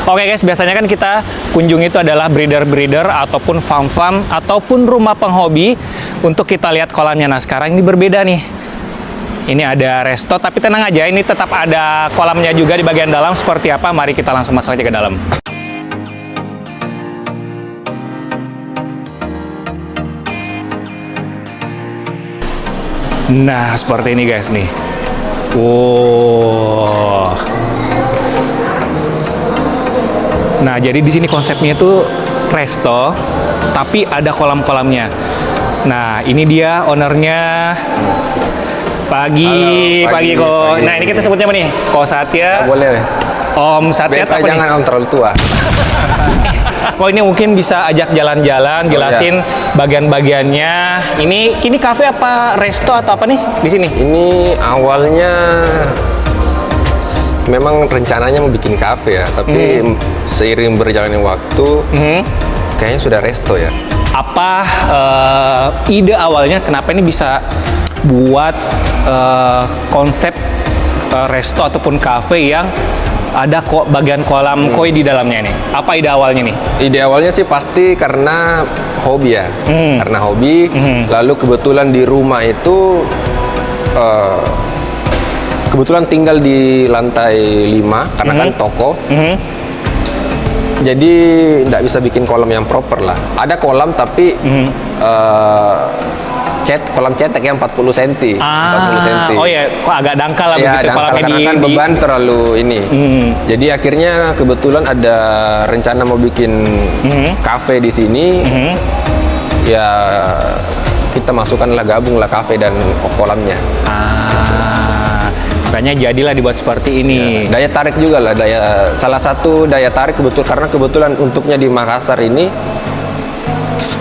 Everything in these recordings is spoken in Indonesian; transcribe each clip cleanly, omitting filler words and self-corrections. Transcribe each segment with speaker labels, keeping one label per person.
Speaker 1: Oke guys, biasanya kan kita kunjungi itu adalah breeder-breeder ataupun farm-farm ataupun rumah penghobi untuk kita lihat kolamnya. Nah, sekarang ini berbeda nih. Ini ada resto, tapi tenang aja, ini tetap ada kolamnya juga di bagian dalam. Seperti apa? Mari kita langsung masuk aja ke dalam. Nah, seperti ini guys nih. Wow. Nah, jadi di sini konsepnya itu resto, tapi ada kolam-kolamnya. Nah, ini dia ownernya. Pagi kok. Nah, ini kita sebutnya apa nih? Ko Satya.
Speaker 2: Boleh.
Speaker 1: Om Satya apa
Speaker 2: jangan
Speaker 1: nih?
Speaker 2: om terlalu tua.
Speaker 1: Oh, ini mungkin bisa ajak jalan-jalan, jelasin bagian-bagiannya. Ini kafe apa resto atau apa nih di sini?
Speaker 2: Ini awalnya memang rencananya mau bikin kafe ya, tapi seiring berjalannya waktu, kayaknya sudah resto ya.
Speaker 1: Apa ide awalnya kenapa ini bisa buat konsep resto ataupun kafe yang ada kok bagian kolam koi di dalamnya nih? Apa ide awalnya nih?
Speaker 2: Ide awalnya sih pasti karena hobi ya, karena hobi. Lalu kebetulan di rumah itu kebetulan tinggal di lantai 5 karena kan toko. Jadi nggak bisa bikin kolam yang proper lah. Ada kolam tapi kolam cetek yang 40 cm. 40 cm.
Speaker 1: Oh ya, kok agak dangkal lah
Speaker 2: ya,
Speaker 1: begitu kolamnya
Speaker 2: karena kan beban terlalu ini. Jadi akhirnya kebetulan ada rencana mau bikin kafe di sini. Ya kita masukkanlah, gabunglah kafe dan kolamnya.
Speaker 1: Makanya jadilah dibuat seperti ini.
Speaker 2: Ya, daya tarik juga lah, salah satu daya tarik karena kebetulan untuknya di Makassar ini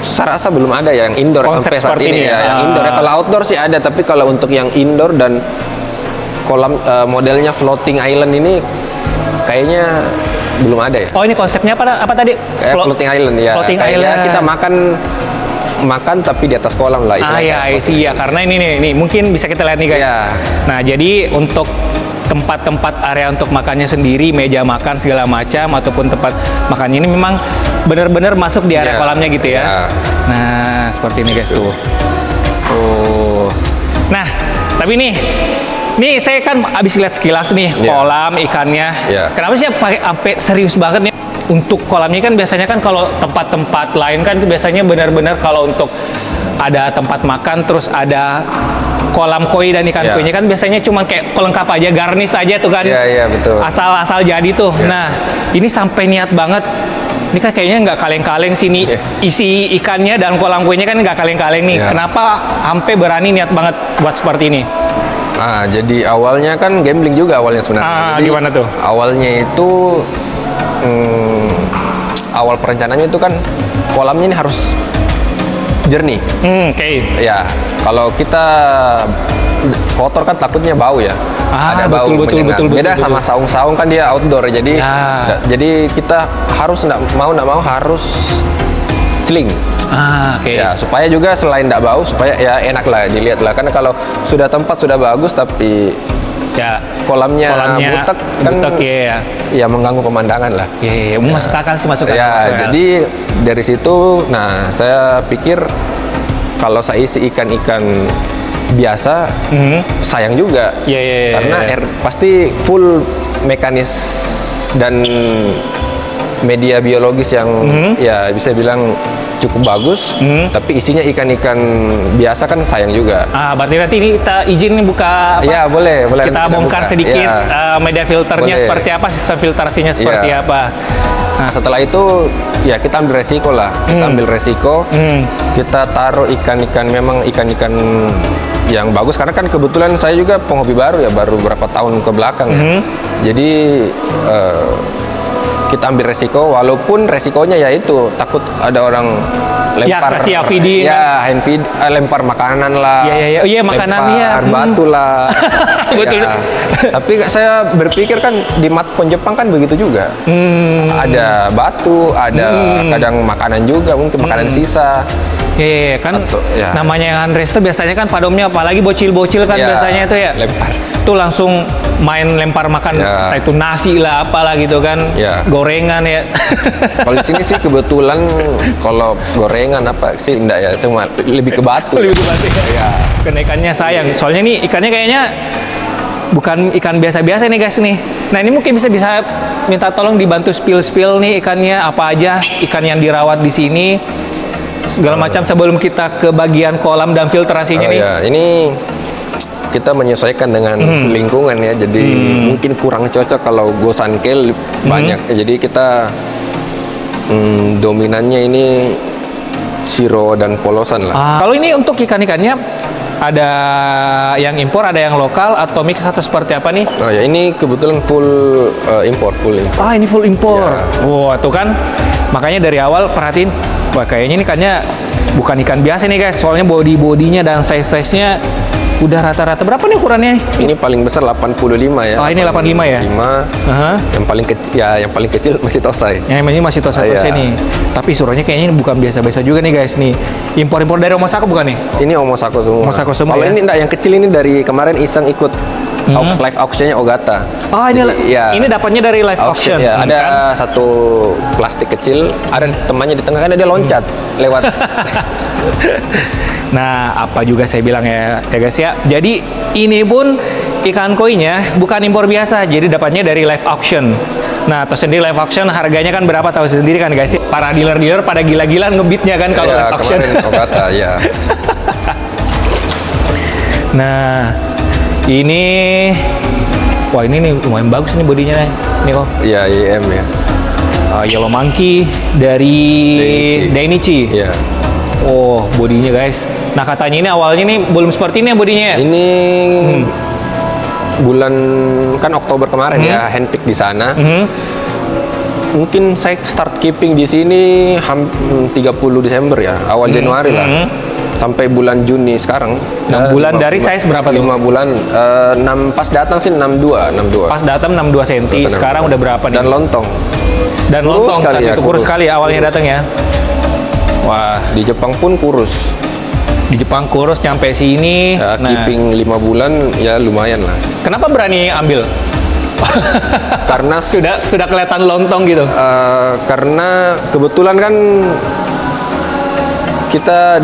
Speaker 2: saya rasa belum ada yang indoor
Speaker 1: konsep
Speaker 2: sampai saat ini ya. Yang indoor ya, kalau outdoor sih ada, tapi kalau untuk yang indoor dan kolam modelnya floating island ini kayaknya belum ada ya.
Speaker 1: Oh, ini konsepnya apa tadi?
Speaker 2: Floating island ya.
Speaker 1: Floating island.
Speaker 2: Kita makan tapi di atas kolam lah.
Speaker 1: Ya, iya, karena ini nih mungkin bisa kita lihat nih guys.
Speaker 2: Ya.
Speaker 1: Nah, jadi untuk tempat-tempat area untuk makannya sendiri, meja makan segala macam ataupun tempat makannya ini memang benar-benar masuk di area kolamnya gitu ya. Nah, seperti ini guys tuh. Nah, tapi nih saya kan abis lihat sekilas nih kolam ikannya. Kenapa sih pakai sampai serius banget nih? Untuk kolamnya kan biasanya kan kalau tempat-tempat lain kan biasanya benar-benar kalau untuk ada tempat makan terus ada kolam koi dan ikan koinya kan biasanya cuma kayak pelengkap aja, garnish aja tuh kan.
Speaker 2: Iya, betul.
Speaker 1: Asal jadi tuh. Nah, ini sampai niat banget. Ini kan kayaknya nggak kaleng-kaleng sini isi ikannya dan kolam koinya kan nggak kaleng-kaleng nih. Kenapa sampai berani niat banget buat seperti ini?
Speaker 2: Jadi awalnya kan gambling juga awalnya sebenarnya. Jadi,
Speaker 1: gimana tuh?
Speaker 2: Awalnya itu awal perencanaannya itu kan kolamnya ini harus jernih. Ya, kalau kita kotor kan takutnya bau ya. Ada bau menyengat. Beda sama saung-saung kan dia outdoor. Jadi kita harus nggak mau harus celing. Ya, supaya juga selain nggak bau, supaya ya enak lah dilihat lah. Karena kalau sudah tempat sudah bagus tapi kolamnya butek kan ya mengganggu pemandangan lah.
Speaker 1: Masuk akal sih, masuk akal.
Speaker 2: Jadi dari situ, nah saya pikir kalau saya isi ikan-ikan biasa sayang juga. Karena pasti full mekanis dan media biologis yang ya bisa bilang cukup bagus, tapi isinya ikan-ikan biasa kan sayang juga.
Speaker 1: Berarti nanti ini kita izin buka apa?
Speaker 2: Ya, boleh.
Speaker 1: Kita bongkar
Speaker 2: buka
Speaker 1: sedikit media filternya seperti apa, sistem filtrasinya seperti apa.
Speaker 2: Nah, setelah itu ya kita ambil resiko lah. Kita ambil resiko, kita taruh ikan-ikan yang bagus, karena kan kebetulan saya juga penghobi baru ya, baru beberapa tahun ke belakang ya. Jadi kita ambil resiko, walaupun resikonya ya itu takut ada orang lempar lempar makanan lah,
Speaker 1: makanan
Speaker 2: lempar batu lah.
Speaker 1: Betul.
Speaker 2: Ya. Tapi saya berpikir kan di matpon Jepang kan begitu juga. Ada batu, ada kadang makanan juga, mungkin makanan sisa.
Speaker 1: Iya, kan
Speaker 2: Atau, ya.
Speaker 1: namanya yang unrest tuh biasanya kan pada umumnya apalagi bocil-bocil kan
Speaker 2: Ya,
Speaker 1: biasanya itu ya.
Speaker 2: lempar.
Speaker 1: Tuh langsung main lempar makan
Speaker 2: Ya.
Speaker 1: entah itu nasi lah apalah gitu kan.
Speaker 2: Ya.
Speaker 1: Gorengan ya.
Speaker 2: Kalau di sini sih kebetulan kalau gorengan apa sih enggak ya, itu lebih ke batu.
Speaker 1: Lebih ke batu ya.
Speaker 2: Ya.
Speaker 1: Kenaikannya sayang. Soalnya nih ikannya kayaknya bukan ikan biasa-biasa nih guys nih. Nah ini mungkin bisa minta tolong dibantu spill nih ikannya apa aja ikan yang dirawat di sini segala macam sebelum kita ke bagian kolam dan filtrasinya nih.
Speaker 2: Ya, ini kita menyesuaikan dengan lingkungan ya, jadi mungkin kurang cocok kalau gosan kel banyak. Jadi kita dominannya ini siro dan polosan lah.
Speaker 1: Kalau ini untuk ikan-ikannya ada yang impor, ada yang lokal atau mix atau seperti apa nih?
Speaker 2: Oh ya, ini kebetulan full import.
Speaker 1: Ini full impor.
Speaker 2: Ya.
Speaker 1: Wah, tuh kan. Makanya dari awal perhatiin, wah kayaknya ini ikannya bukan ikan biasa nih guys. Soalnya bodinya dan size-nya udah rata-rata berapa nih ukurannya?
Speaker 2: Ini paling besar 85 ya.
Speaker 1: Oh, ini 85 ya?
Speaker 2: 5. Yang paling kecil masih tosai.
Speaker 1: Yang ini masih tosai nih. Tapi suruhnya kayaknya ini bukan biasa-biasa juga nih guys nih. Impor-impor dari Omosako bukan nih?
Speaker 2: Ini Omosako semua.
Speaker 1: Omosako semua.
Speaker 2: Kalau
Speaker 1: ya?
Speaker 2: ini enggak, yang kecil ini dari kemarin iseng ikut live auctionnya Ogata.
Speaker 1: Ini dapatnya dari live auction.
Speaker 2: Ya, ada satu plastik kecil, ada temannya di tengah kan dia loncat lewat.
Speaker 1: Nah, apa juga saya bilang ya guys ya. Jadi ini pun ikan koinya bukan impor biasa, jadi dapatnya dari live auction. Nah, tahu sendiri live auction harganya kan berapa, tahu sendiri kan guys. Para dealer-dealer pada gila-gilaan ngebitnya kan kalau live auction.
Speaker 2: Ogata, ya.
Speaker 1: Nah, ini wah ini nih lumayan bagus nih bodinya nih kok.
Speaker 2: Iya, IM ya.
Speaker 1: Yellow Monkey dari Dainichi.
Speaker 2: Iya.
Speaker 1: Oh, bodinya guys. Nah, katanya ini awalnya nih belum seperti ini ya bodinya ya?
Speaker 2: Ini bulan kan Oktober kemarin ya, handpick di sana. Mungkin saya start keeping di sini 30 Desember ya, awal Januari lah. Sampai bulan Juni sekarang.
Speaker 1: 6 bulan dari size berapa tuh?
Speaker 2: 5 bulan. 6 pas datang sih 62.
Speaker 1: Pas datang 62 cm. Sekarang udah berapa nih?
Speaker 2: Dan lontong.
Speaker 1: Dan lontong saat itu kurus sekali awalnya datang ya.
Speaker 2: Wah, di Jepang pun kurus.
Speaker 1: Di Jepang kurus nyampe sini.
Speaker 2: Ya, keeping 5 bulan ya lumayan lah.
Speaker 1: Kenapa berani ambil?
Speaker 2: Karena
Speaker 1: sudah kelihatan lontong gitu.
Speaker 2: Karena kebetulan kan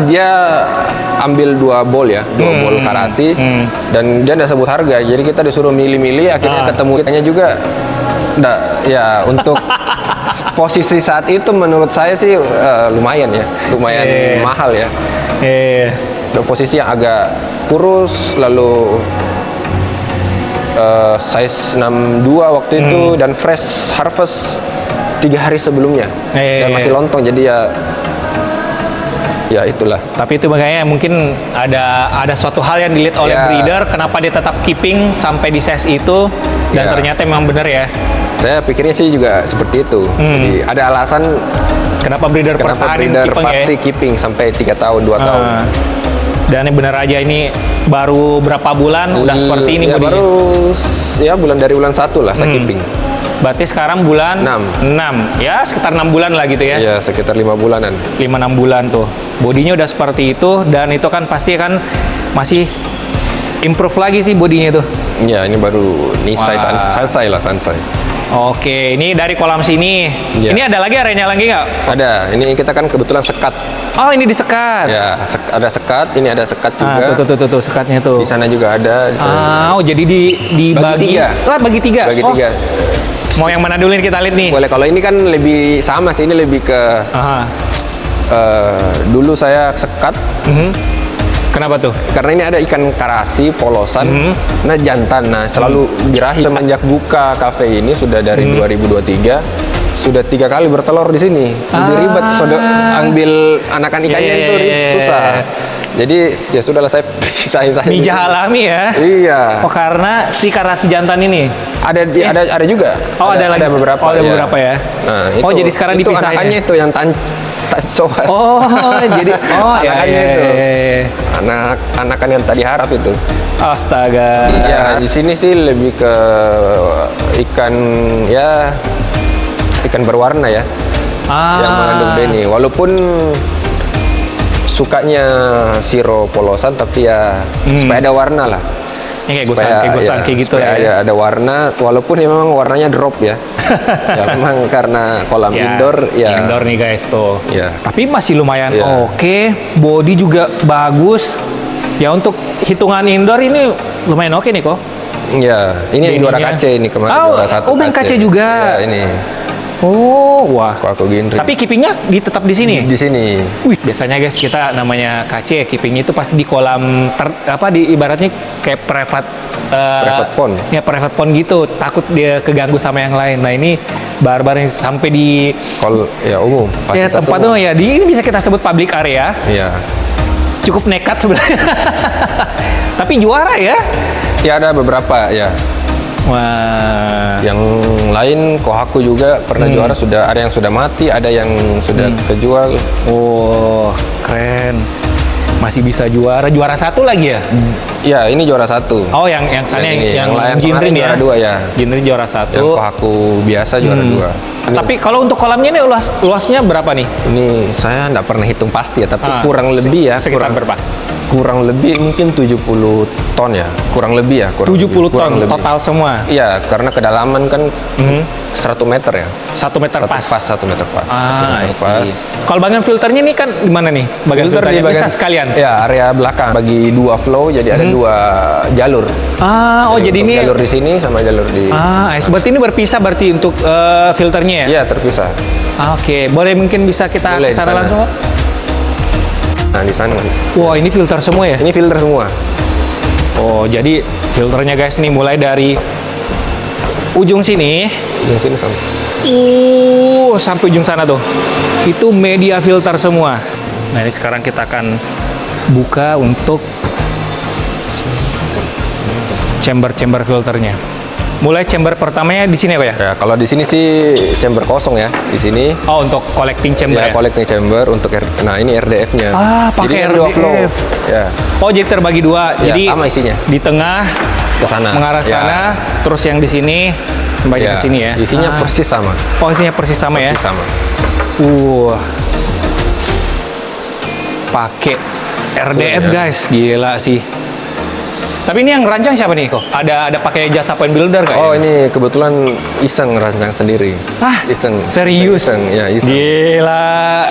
Speaker 2: dia ambil 2 bowl ya, 2 bowl karasi, dan dia nggak sebut harga, jadi kita disuruh milih-milih, akhirnya ketemu kitanya juga. Ya untuk posisi saat itu menurut saya sih lumayan mahal ya. Posisi yang agak kurus, lalu size 62 waktu itu, dan fresh harvest 3 hari sebelumnya, dan masih lontong, jadi ya itulah.
Speaker 1: Tapi itu makanya mungkin ada suatu hal yang dilihat oleh breeder, kenapa dia tetap keeping sampai di size itu, dan ternyata memang benar ya.
Speaker 2: Saya pikirnya sih juga seperti itu. Jadi ada alasan
Speaker 1: kenapa breeder
Speaker 2: pasti keeping sampai 3 tahun, 2 tahun.
Speaker 1: Dan ini benar aja, ini baru berapa bulan udah seperti ini bodinya?
Speaker 2: Baru bulan dari bulan 1 lah saya keeping.
Speaker 1: Berarti sekarang bulan 6. Ya, sekitar 6 bulan lah gitu ya.
Speaker 2: Iya, sekitar 5 bulanan.
Speaker 1: 5-6 bulan tuh. Bodinya udah seperti itu, dan itu kan pasti kan masih improve lagi sih bodinya tuh.
Speaker 2: Iya, ini baru Nisai Sansai lah, Sansai.
Speaker 1: Oke, ini dari kolam sini.
Speaker 2: Ya.
Speaker 1: Ini ada lagi areanya lagi nggak?
Speaker 2: Ada. Ini kita kan kebetulan sekat.
Speaker 1: Oh, ini disekat.
Speaker 2: Ya, ada sekat. Ini ada sekat juga.
Speaker 1: Tuh, sekatnya tuh.
Speaker 2: Di sana juga ada.
Speaker 1: Jadi dibagi
Speaker 2: 3.
Speaker 1: Bagi 3.
Speaker 2: Bagi 3.
Speaker 1: Mau yang mana dulu nih kita lihat nih?
Speaker 2: Boleh. Kalau ini kan lebih sama sih. Ini lebih ke dulu saya sekat.
Speaker 1: Kenapa tuh?
Speaker 2: Karena ini ada ikan karasi, polosan, nah jantan. Nah, selalu birahi. Semenjak buka kafe ini sudah dari 2023, sudah 3 kali bertelur di sini. Lebih ribet, ambil anakan ikannya itu susah. Jadi ya sudahlah, saya pisahin saja.
Speaker 1: Mijah alami ya?
Speaker 2: Iya.
Speaker 1: Oh, karena si karasi jantan ini?
Speaker 2: Ada juga.
Speaker 1: Oh, ada lagi.
Speaker 2: Ada beberapa.
Speaker 1: Oh, ada beberapa ya?
Speaker 2: Nah,
Speaker 1: jadi sekarang
Speaker 2: itu
Speaker 1: dipisahin.
Speaker 2: anakannya itu yang sobat.
Speaker 1: Oh, jadi
Speaker 2: anakannya
Speaker 1: ya,
Speaker 2: itu.
Speaker 1: ya.
Speaker 2: Anakan yang tadi harap itu.
Speaker 1: Astaga.
Speaker 2: Ya, di sini sih lebih ke ikan ya ikan berwarna ya. Yang mengandung beni. Walaupun sukanya siro polosan tapi ya supaya ada warna lah.
Speaker 1: Ini kayak gusan kayak gitu
Speaker 2: ya. Ada warna walaupun ya memang warnanya drop ya. Ya memang karena kolam indoor ya.
Speaker 1: Indoor nih guys tuh.
Speaker 2: Ya.
Speaker 1: Tapi masih lumayan oke. Body juga bagus. Ya untuk hitungan indoor ini lumayan oke nih kok.
Speaker 2: Ya, ini yang juara KC ini kemarin juara 1
Speaker 1: Oh, main KC juga.
Speaker 2: Ya, ini.
Speaker 1: Oh, wah.
Speaker 2: Aku Ginri.
Speaker 1: Tapi keepingnya tetap di sini.
Speaker 2: Di sini.
Speaker 1: Wih, biasanya guys kita namanya KC keepingnya itu pasti di kolam di ibaratnya kayak private
Speaker 2: pond.
Speaker 1: Ya private pond gitu. Takut dia keganggu sama yang lain. Nah, ini barbar yang sampai di
Speaker 2: umum.
Speaker 1: Ya tempat tuh ya ini bisa kita sebut public area.
Speaker 2: Iya.
Speaker 1: Cukup nekat sebenarnya. Tapi juara ya.
Speaker 2: Ya ada beberapa ya.
Speaker 1: Wah.
Speaker 2: Yang lain Kohaku juga pernah juara, sudah ada yang sudah mati, ada yang sudah kejual.
Speaker 1: Oh, keren. Masih bisa juara 1 lagi ya?
Speaker 2: Ya, ini juara 1.
Speaker 1: Oh, yang sana yang Jinrin ya.
Speaker 2: Juara 2 ya.
Speaker 1: Jinrin juara 1.
Speaker 2: Yang Kohaku biasa juara 2.
Speaker 1: Tapi kalau untuk kolamnya nih luasnya berapa nih?
Speaker 2: Ini saya nggak pernah hitung pasti ya, tapi kurang lebih ya.
Speaker 1: Sekitar berapa?
Speaker 2: Kurang lebih mungkin 70 ton ya. Kurang lebih ya.
Speaker 1: 70 ton total semua?
Speaker 2: Iya, karena kedalaman kan 100 meter ya.
Speaker 1: 1 meter pas?
Speaker 2: 1 meter pas.
Speaker 1: Pas. Kalau bagian filternya nih kan di mana nih? Bagian filternya bisa sekalian?
Speaker 2: Ya, area belakang. Bagi 2 flow, jadi ada 2 jalur.
Speaker 1: Jadi ini
Speaker 2: jalur di sini sama jalur di...
Speaker 1: berarti ini berpisah berarti untuk filternya ya?
Speaker 2: Iya, terpisah.
Speaker 1: Oke, boleh mungkin bisa kita ke sana langsung?
Speaker 2: Nah, di sana.
Speaker 1: Wah, ini filter semua ya?
Speaker 2: Ini filter semua.
Speaker 1: Oh, jadi filternya guys nih mulai dari ujung sini.
Speaker 2: Ujung sini sama.
Speaker 1: Sampai ujung sana tuh. Itu media filter semua. Nah, ini sekarang kita akan buka untuk chamber-chamber filternya. Mulai chamber pertamanya di sini apa ya?
Speaker 2: Ya, kalau di sini sih chamber kosong ya, di sini.
Speaker 1: Oh, untuk collecting chamber ya?
Speaker 2: Collecting chamber untuk nah ini RDF-nya.
Speaker 1: Pakai
Speaker 2: RDF.
Speaker 1: 2 flow.
Speaker 2: Ya.
Speaker 1: Oh, jadi terbagi 2.
Speaker 2: Ya,
Speaker 1: jadi
Speaker 2: sama isinya.
Speaker 1: Di tengah
Speaker 2: ke sana.
Speaker 1: Mengarah sana, terus yang di sini kembali ke sini ya.
Speaker 2: Isinya persis sama.
Speaker 1: Oh, isinya persis sama ya?
Speaker 2: Persis sama.
Speaker 1: Pakai RDF guys, gila sih. Tapi ini yang rancang siapa nih kok? Ada pakai jasa point builder kah?
Speaker 2: Oh, ini kebetulan iseng rancang sendiri. Iseng.
Speaker 1: Serius?
Speaker 2: Iseng.
Speaker 1: Gila.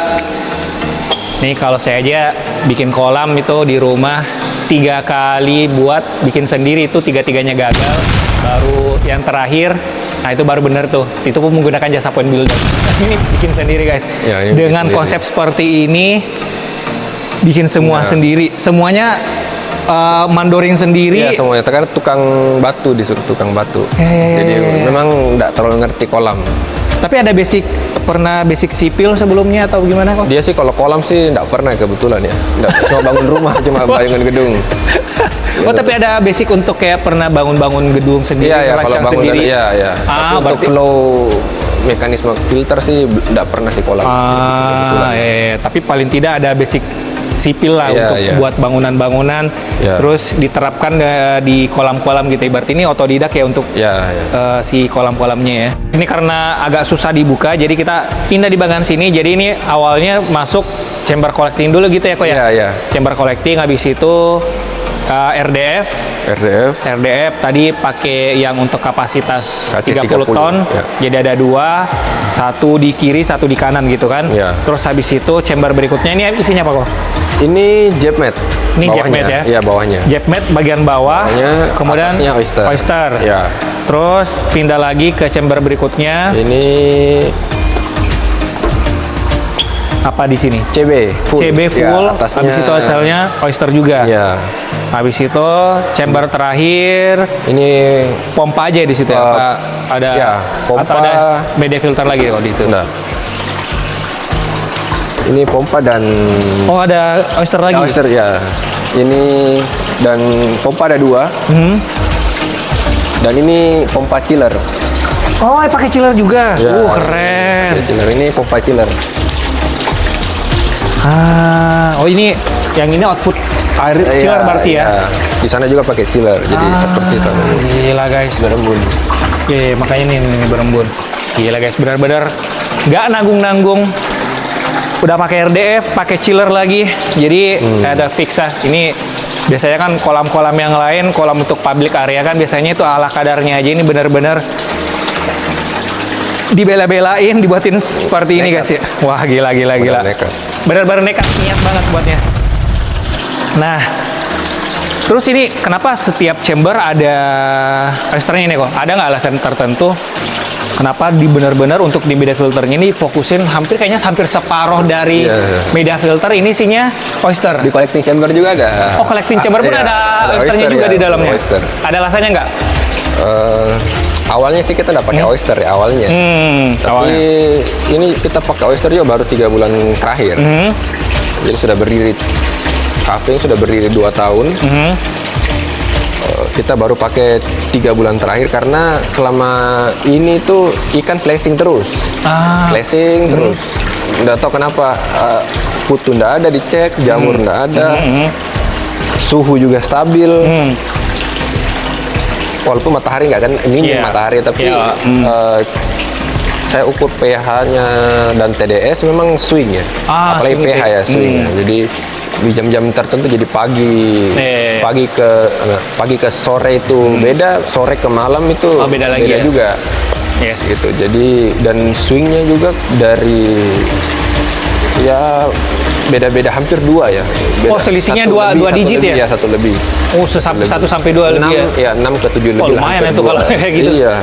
Speaker 1: Nih kalau saya aja bikin kolam itu di rumah 3 kali buat bikin sendiri itu 3-3-nya gagal. Baru yang terakhir, nah itu baru bener tuh. Itu pun menggunakan jasa point builder. Ini bikin sendiri guys.
Speaker 2: Ya, ini
Speaker 1: dengan
Speaker 2: bikin
Speaker 1: konsep seperti ini, bikin semua sendiri. Semuanya mandoring sendiri.
Speaker 2: Iya, semuanya. Kan tukang batu, disuruh tukang batu. Jadi memang nggak terlalu ngerti kolam.
Speaker 1: Tapi ada pernah basic sipil sebelumnya atau gimana kok?
Speaker 2: Dia sih kalau kolam sih nggak pernah kebetulan ya. Nggak, cuma bangun rumah, cuma bangun gedung.
Speaker 1: Oh, tapi ada basic untuk kayak pernah bangun-bangun gedung sendiri,
Speaker 2: rancang
Speaker 1: sendiri.
Speaker 2: Iya. Untuk flow mekanisme filter sih nggak pernah sih kolam.
Speaker 1: Tapi paling tidak ada basic sipil lah untuk buat bangunan-bangunan, terus diterapkan di kolam-kolam gitu. Ibarat ini otodidak ya untuk si kolam-kolamnya ya. Ini karena agak susah dibuka, jadi kita pindah di bagian sini. Jadi ini awalnya masuk chamber collecting dulu gitu ya kok ya?
Speaker 2: Iya.
Speaker 1: Chamber collecting, habis itu RDF tadi pakai yang untuk kapasitas 30 ton. Jadi ada 2, 1 di kiri, 1 di kanan gitu kan. Terus habis itu chamber berikutnya ini isinya apa kok?
Speaker 2: Ini jet mat.
Speaker 1: Ini jet mat ya?
Speaker 2: Iya, bawahnya.
Speaker 1: Jet mat bagian bawah, kemudian oyster.
Speaker 2: Ya.
Speaker 1: Terus pindah lagi ke chamber berikutnya.
Speaker 2: Ini
Speaker 1: apa di sini?
Speaker 2: CB full.
Speaker 1: Habis itu hasilnya oyster juga.
Speaker 2: Iya.
Speaker 1: Habis itu chamber terakhir.
Speaker 2: Ini
Speaker 1: pompa aja di situ ya?
Speaker 2: Pompa.
Speaker 1: Atau ada beda filter lagi kalau di situ?
Speaker 2: Nah. Ini pompa dan...
Speaker 1: Oh, ada oyster lagi?
Speaker 2: Oyster ya. Ini dan pompa ada 2. Dan ini pompa chiller.
Speaker 1: Oh, pakai chiller juga? Keren.
Speaker 2: Chiller. Ini pompa chiller.
Speaker 1: Oh ini yang ini output air chiller berarti ya?
Speaker 2: Di sana juga pakai chiller, jadi seperti sana.
Speaker 1: Gila guys.
Speaker 2: Berembun.
Speaker 1: Oke, makanya ini berembun. Gila guys, benar-benar nggak nanggung-nanggung. Udah pakai RDF, pakai chiller lagi, jadi ada fix lah. Ini biasanya kan kolam-kolam yang lain, kolam untuk public area kan biasanya itu ala kadarnya aja. Ini benar-benar dibela-belain, dibuatin seperti ini guys ya. Wah gila. Benar-benar nekat, niat banget buatnya. Nah, terus ini kenapa setiap chamber ada oysternya ini kok? Ada nggak alasan tertentu? Kenapa benar-benar untuk di media filternya ini fokusin kayaknya hampir separuh dari media filter ini isinya oyster.
Speaker 2: Di collecting chamber juga ada.
Speaker 1: Oh, collecting chamber pun ada oysternya juga di dalamnya. Oyster. Ada alasannya nggak?
Speaker 2: Awalnya sih kita nggak pakai oyster ya awalnya. Tapi ini kita pakai oyster juga baru 3 bulan terakhir. Jadi sudah berdiri, cafe sudah berdiri 2 tahun. Kita baru pakai 3 bulan terakhir karena selama ini tuh ikan flashing terus. Flashing terus. Nggak tahu kenapa, kutu nggak ada dicek, jamur nggak ada, suhu juga stabil. Walaupun matahari nggak kan, ini matahari, tapi saya ukur pH-nya dan TDS memang swing ya. Apalagi pH ya swing. Jadi di jam-jam tertentu, jadi pagi ke sore itu beda, sore ke malam itu
Speaker 1: beda lagi ya?
Speaker 2: juga. Gitu. Jadi dan swingnya juga dari ya beda-beda hampir 2 ya. Beda.
Speaker 1: Selisihnya 2 digit ya?
Speaker 2: Iya, 1 lebih.
Speaker 1: 1 sampai 2 lebih ya?
Speaker 2: Ya 6 ke 7 lebih.
Speaker 1: Lumayan itu kalau kayak gitu.
Speaker 2: Iya.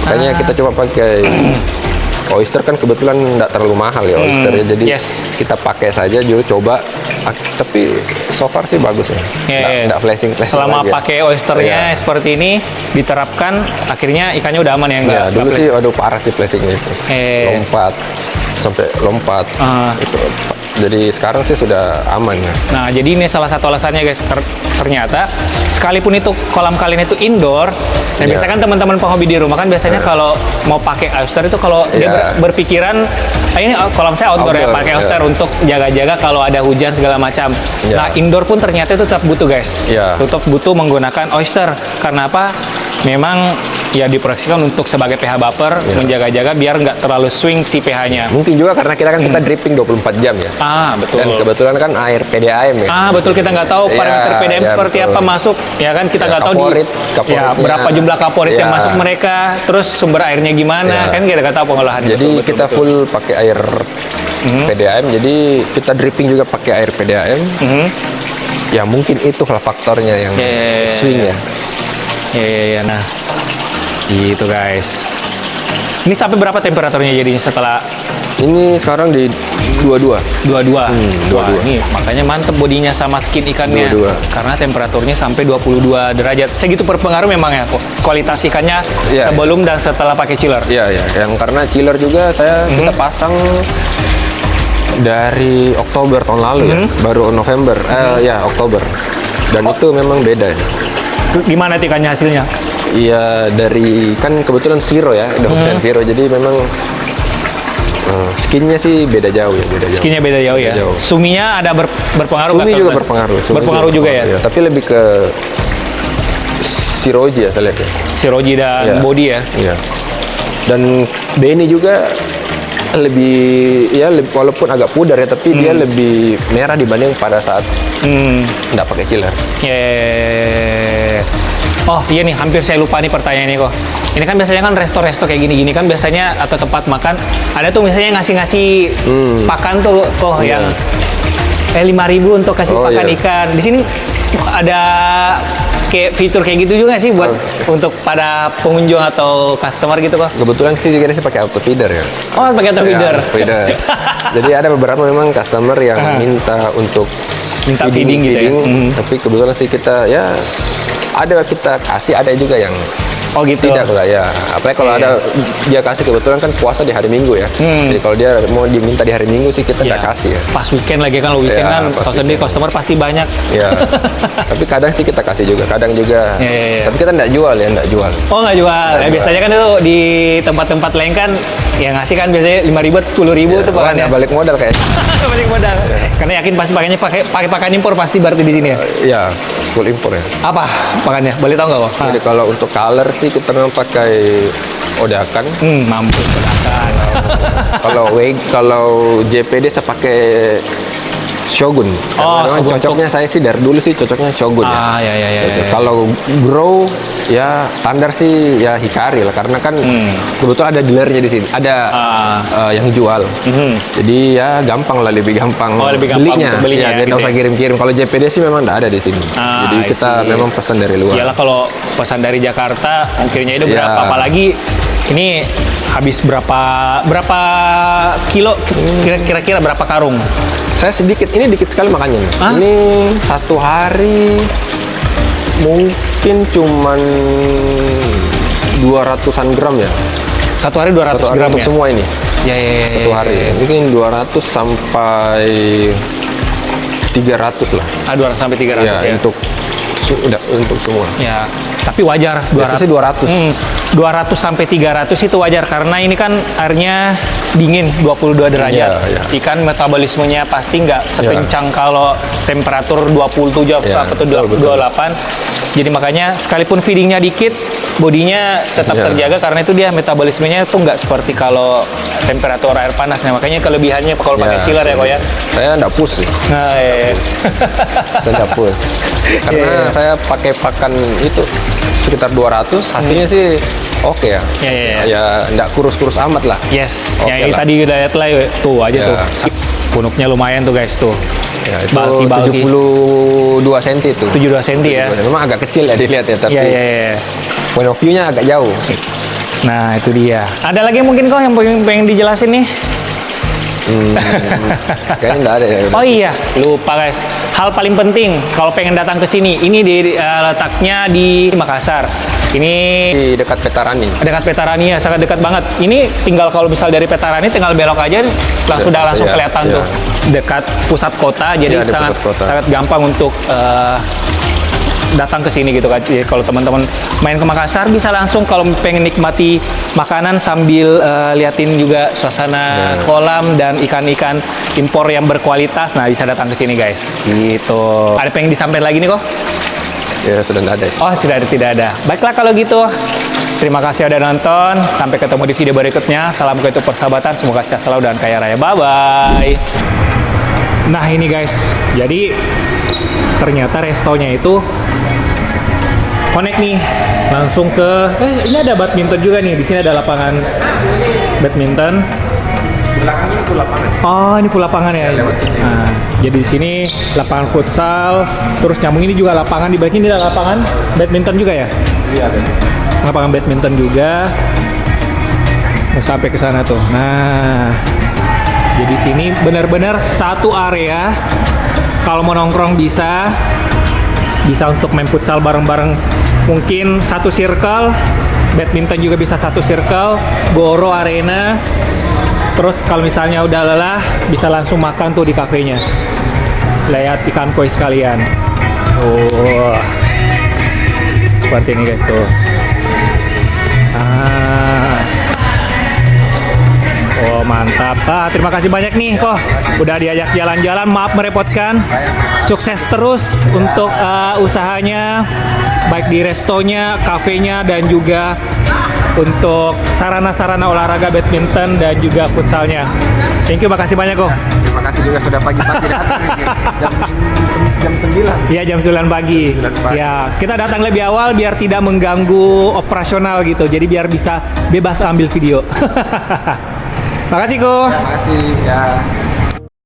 Speaker 2: Makanya kita coba pakai oyster, kan kebetulan nggak terlalu mahal ya oyster ya, jadi kita pakai saja dulu coba, tapi so far sih bagus ya. Nggak flashing
Speaker 1: selama
Speaker 2: lagi
Speaker 1: pakai oysternya seperti ini diterapkan, akhirnya ikannya udah aman ya? Nggak
Speaker 2: dulu sih aduh parah sih flashingnya itu, lompat itu. Jadi sekarang sih sudah aman ya.
Speaker 1: Nah, jadi ini salah satu alasannya guys. Ternyata sekalipun itu kolam kalian itu indoor, dan biasanya kan teman-teman penghobi di rumah kan biasanya kalau mau pakai oyster itu kalau dia berpikiran, ini kolam saya outdoor ya, pakai oyster untuk jaga-jaga kalau ada hujan segala macam. Nah, indoor pun ternyata itu tetap butuh guys. Tetap butuh menggunakan oyster. Karena apa? Memang ya diproyeksikan untuk sebagai pH buffer, menjaga-jaga biar nggak terlalu swing si pH-nya.
Speaker 2: Mungkin juga karena kita kan kita dripping 24 jam ya.
Speaker 1: Betul.
Speaker 2: Dan kebetulan kan air PDAM ya.
Speaker 1: Betul, kita nggak tahu parameter PDAM seperti apa masuk, ya kan kita nggak tahu berapa jumlah kaporit yang masuk mereka, terus sumber airnya gimana, kan kita nggak tahu pengolahannya.
Speaker 2: Jadi kita full pakai air PDAM, jadi kita dripping juga pakai air PDAM. Ya mungkin itulah faktornya yang swing ya.
Speaker 1: Nah gitu guys. Ini sampai berapa temperaturnya jadinya setelah?
Speaker 2: Ini sekarang di 22.
Speaker 1: 22. Wah, ini makanya mantep bodinya sama skin ikannya.
Speaker 2: 22.
Speaker 1: Karena temperaturnya sampai 22 derajat. Segitu berpengaruh memang ya kualitas ikannya sebelum dan setelah pakai chiller.
Speaker 2: Iya. Yang karena chiller juga kita pasang dari Oktober tahun lalu ya, baru November. Oktober. Dan itu memang beda.
Speaker 1: Gimana ikannya hasilnya?
Speaker 2: Iya, dari kan kebetulan zero ya, udah zero, jadi memang skinnya sih beda jauh ya,
Speaker 1: Skinnya beda jauh ya. Suminya ada berpengaruh?
Speaker 2: Sumi juga berpengaruh.
Speaker 1: Berpengaruh juga ya?
Speaker 2: Tapi lebih ke siroji ya saya lihat ya.
Speaker 1: Siroji dan body ya?
Speaker 2: Iya. Dan Benny juga lebih walaupun agak pudar ya, tapi dia lebih merah dibanding pada saat nggak pakai chiller.
Speaker 1: Oh iya nih, hampir saya lupa nih pertanyaan ini kok. Ini kan biasanya kan resto-resto kayak gini-gini kan biasanya, atau tempat makan ada tuh misalnya ngasih pakan tuh yang 5.000 untuk kasih pakan ikan. Di sini ada kayak fitur kayak gitu juga sih buat untuk pada pengunjung atau customer gitu kok?
Speaker 2: Kebetulan sih kita sih pakai auto feeder ya.
Speaker 1: Oh, pakai auto feeder.
Speaker 2: Jadi ada beberapa memang customer yang minta untuk
Speaker 1: feeding gitu ya.
Speaker 2: Tapi kebetulan sih kita ada kita kasih, ada juga yang
Speaker 1: Oh gitu.
Speaker 2: Tidak lah ya. Apalagi kalau ada dia kasih, kebetulan kan puasa di hari Minggu ya. Jadi kalau dia mau diminta di hari Minggu sih kita nggak kasih ya.
Speaker 1: Pas weekend lagi kan, lo weekend kan kalau sendiri customer pasti banyak.
Speaker 2: Ya. Tapi kadang sih kita kasih juga, kadang juga. Tapi kita nggak jual ya, nggak jual.
Speaker 1: Oh nggak jual. Biasanya kan itu di tempat-tempat lain kan yang ngasih kan biasanya 5.000 atau 10.000 tuh pakannya.
Speaker 2: Balik modal kayaknya.
Speaker 1: Balik modal. Karena yakin pasti pakainya pakai pakan impor pasti berarti di sini ya.
Speaker 2: Iya, full impor ya.
Speaker 1: Apa pakannya? Boleh tahu nggak, Bang?
Speaker 2: Jadi kalau untuk color sih kita memang pakai Odakan.
Speaker 1: Mampus Odakan.
Speaker 2: Kalau JPD saya pakai Shogun. Karena
Speaker 1: Shogun.
Speaker 2: Cocoknya saya sih dari dulu sih cocoknya Shogun ya.
Speaker 1: Ya.
Speaker 2: Kalau Grow ya standar sih ya Hikari lah, karena kan kebetulan ada dealernya di sini, ada yang jual. Jadi ya gampang lah, lebih gampang, belinya. Ya, dan nggak usah kirim-kirim. Kalau JPD sih memang nggak ada di sini. Jadi kita memang pesan dari luar.
Speaker 1: Iyalah kalau pesan dari Jakarta ongkirnya itu berapa, apalagi ini habis berapa kilo, kira-kira berapa karung?
Speaker 2: Saya sedikit, ini dikit sekali makannya. Ini satu hari mungkin cuman 200-an gram ya.
Speaker 1: Satu hari 200 gram
Speaker 2: untuk
Speaker 1: ya?
Speaker 2: semua ini.
Speaker 1: Ya.
Speaker 2: Satu hari. Mungkin 200 sampai 300 lah.
Speaker 1: 200 sampai 300 ya?
Speaker 2: Untuk semua.
Speaker 1: Ya, tapi wajar. 200 sampai 300 itu wajar karena ini kan airnya dingin 22 derajat. Ikan metabolismenya pasti nggak sekencang kalau temperatur 27 sampai 28. Jadi makanya sekalipun feedingnya dikit, bodinya tetap terjaga karena itu dia metabolismenya tuh nggak seperti kalau temperatur air panas. Nah, makanya kelebihannya kalau pakai chiller ya, Ko ya.
Speaker 2: Saya nggak push sih.
Speaker 1: Nah,
Speaker 2: Saya nggak push. Karena saya pakai pakan itu sekitar 200, hasilnya sih oke ya. Ya nggak kurus-kurus amat lah.
Speaker 1: Yes. Yang tadi udah lihat lah tuh aja tuh. Punuknya lumayan tuh guys tuh.
Speaker 2: Ya, itu balki. 72 cm itu.
Speaker 1: 72 cm ya.
Speaker 2: Memang agak kecil ya dilihat ya, tapi point of view-nya agak jauh.
Speaker 1: Nah, itu dia. Ada lagi mungkin kok yang pengen dijelasin nih?
Speaker 2: Kayaknya nggak ada ya.
Speaker 1: Oh iya, lupa guys. Hal paling penting kalau pengen datang ke sini, ini letaknya di Makassar. Ini
Speaker 2: di dekat Petarani.
Speaker 1: Dekat Petarani ya, sangat dekat banget. Ini tinggal kalau misal dari Petarani tinggal belok aja langsung kelihatan tuh. Dekat pusat kota, jadi sangat gampang untuk datang ke sini gitu kan. Jadi kalau teman-teman main ke Makassar bisa langsung kalau pengen nikmati makanan sambil liatin juga suasana kolam dan ikan-ikan impor yang berkualitas. Nah, bisa datang ke sini guys. Gitu. Ada pengen disampaikan lagi nih kok?
Speaker 2: Ya, sudah tidak ada.
Speaker 1: Oh, tidak ada. Baiklah kalau gitu. Terima kasih udah nonton. Sampai ketemu di video berikutnya. Salam keutuh persahabatan. Semoga sehat selalu dan kaya raya. Bye-bye. Nah, ini guys. Jadi ternyata restonya itu connect nih langsung ke ini ada badminton juga nih. Di sini ada lapangan badminton.
Speaker 2: Belakangnya full lapangan.
Speaker 1: Oh, ini full lapangan ya.
Speaker 2: Lewat sini.
Speaker 1: Nah, jadi di sini lapangan futsal, terus nyambung ini juga lapangan, di bawah ini ada lapangan badminton juga ya?
Speaker 2: Iya,
Speaker 1: lapangan badminton juga. Mau sampai ke sana tuh. Nah, jadi sini benar-benar satu area. Kalau mau nongkrong bisa untuk main futsal bareng-bareng. Mungkin satu circle, badminton juga bisa satu circle, Goro Arena. Terus kalau misalnya udah lelah, bisa langsung makan tuh di kafenya. Lihat ikan koi sekalian. Oh, seperti ini guys tuh. Oh mantap. Terima kasih banyak nih kok. Udah diajak jalan-jalan. Maaf merepotkan. Sukses terus untuk usahanya, baik di restonya, kafenya, dan juga untuk sarana-sarana olahraga badminton dan juga futsalnya. Thank you, makasih banyak kok.
Speaker 2: Terima kasih juga sudah pagi-pagi datang jam 9.
Speaker 1: Iya, jam 9 pagi. Ya, kita datang lebih awal biar tidak mengganggu operasional gitu. Jadi biar bisa bebas ambil video. Makasih, Ko.
Speaker 2: Terima kasih ya.